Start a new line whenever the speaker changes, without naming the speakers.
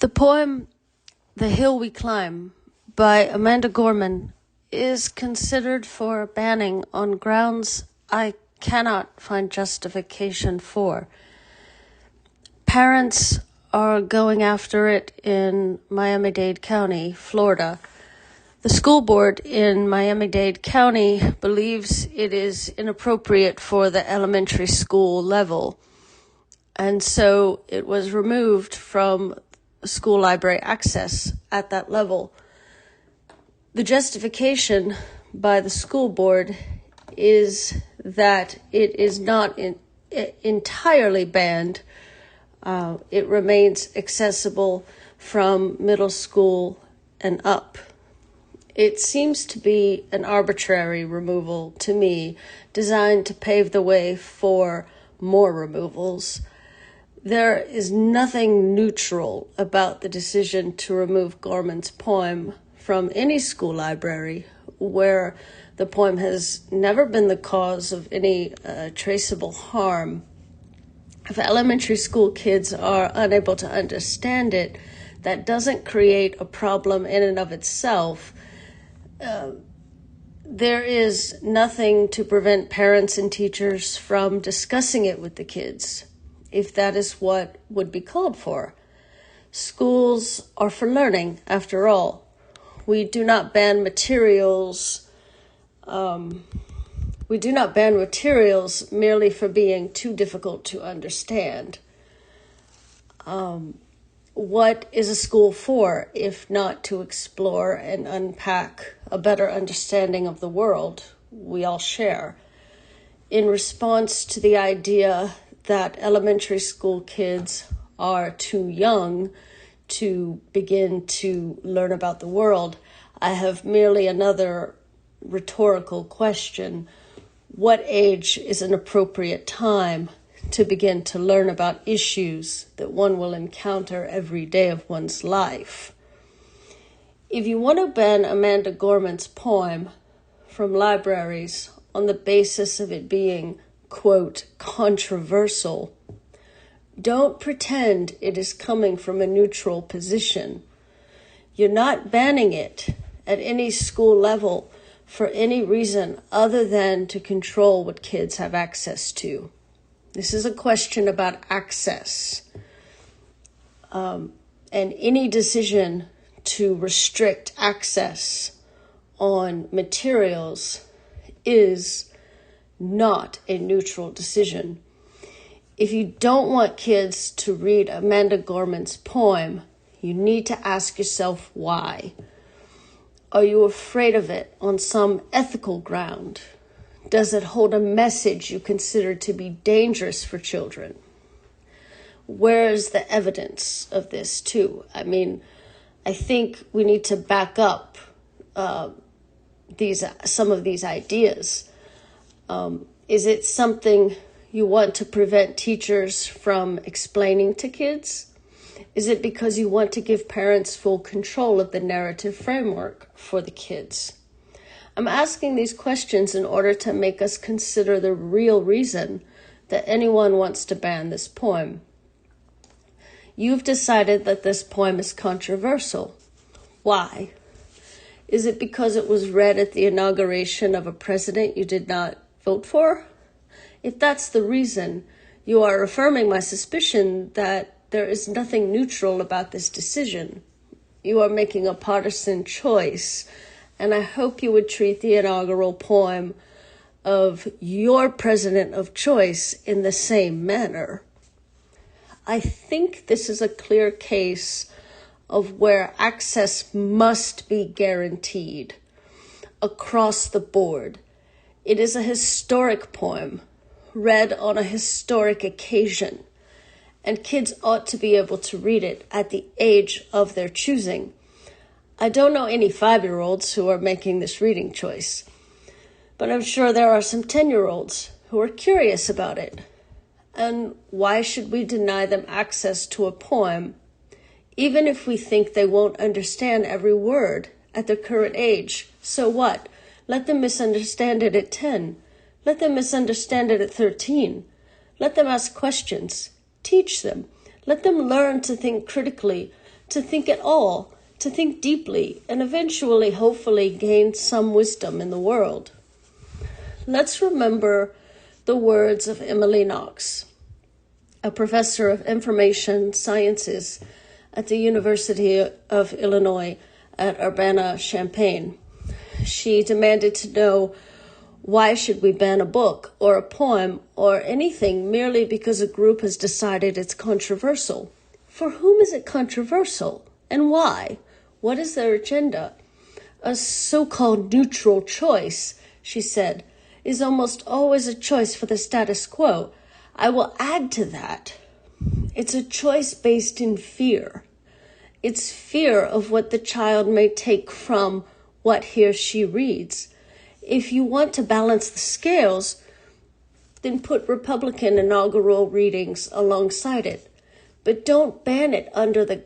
The poem The Hill We Climb by Amanda Gorman is considered for banning on grounds I cannot find justification for. Parents are going after it in Miami-Dade County, Florida. The school board in Miami-Dade County believes it is inappropriate for the elementary school level, and so it was removed from school library access at that level. The justification by the school board is that it is not entirely banned. It remains accessible from middle school and up. It seems to be an arbitrary removal to me, designed to pave the way for more removals. There is nothing neutral about the decision to remove Gorman's poem from any school library where the poem has never been the cause of any traceable harm. If elementary school kids are unable to understand it, that doesn't create a problem in and of itself. There is nothing to prevent parents and teachers from discussing it with the kids, if that is what would be called for. Schools are for learning, after all. We do not ban materials. Merely for being too difficult to understand. What is a school for, if not to explore and unpack a better understanding of the world we all share? In response to the idea that elementary school kids are too young to begin to learn about the world, I have merely another rhetorical question. What age is an appropriate time to begin to learn about issues that one will encounter every day of one's life? If you want to ban Amanda Gorman's poem from libraries on the basis of it being, quote, controversial, don't pretend it is coming from a neutral position. You're not banning it at any school level for any reason other than to control what kids have access to. This is a question about access. And any decision to restrict access on materials is not a neutral decision. If you don't want kids to read Amanda Gorman's poem, you need to ask yourself why. Are you afraid of it on some ethical ground? Does it hold a message you consider to be dangerous for children? Where is the evidence of this too? I mean, I think we need to back up some of these ideas. Is it something you want to prevent teachers from explaining to kids? Is it because you want to give parents full control of the narrative framework for the kids? I'm asking these questions in order to make us consider the real reason that anyone wants to ban this poem. You've decided that this poem is controversial. Why? Is it because it was read at the inauguration of a president you did not vote for? If that's the reason, you are affirming my suspicion that there is nothing neutral about this decision. You are making a partisan choice, and I hope you would treat the inaugural poem of your president of choice in the same manner. I think this is a clear case of where access must be guaranteed across the board. It is a historic poem, read on a historic occasion, and kids ought to be able to read it at the age of their choosing. I don't know any 5-year-olds who are making this reading choice, but I'm sure there are some 10-year-olds who are curious about it. And why should we deny them access to a poem, even if we think they won't understand every word at their current age? So what? Let them misunderstand it at 10. Let them misunderstand it at 13. Let them ask questions. Teach them. Let them learn to think critically, to think at all, to think deeply, and eventually, hopefully, gain some wisdom in the world. Let's remember the words of Emily Knox, a professor of information sciences at the University of Illinois at Urbana-Champaign. She demanded to know, why should we ban a book or a poem or anything merely because a group has decided it's controversial? For whom is it controversial, and why? What is their agenda? A so-called neutral choice, she said, is almost always a choice for the status quo. I will add to that. It's a choice based in fear. It's fear of what the child may take from what he or she reads. If you want to balance the scales, then put Republican inaugural readings alongside it. But don't ban it under the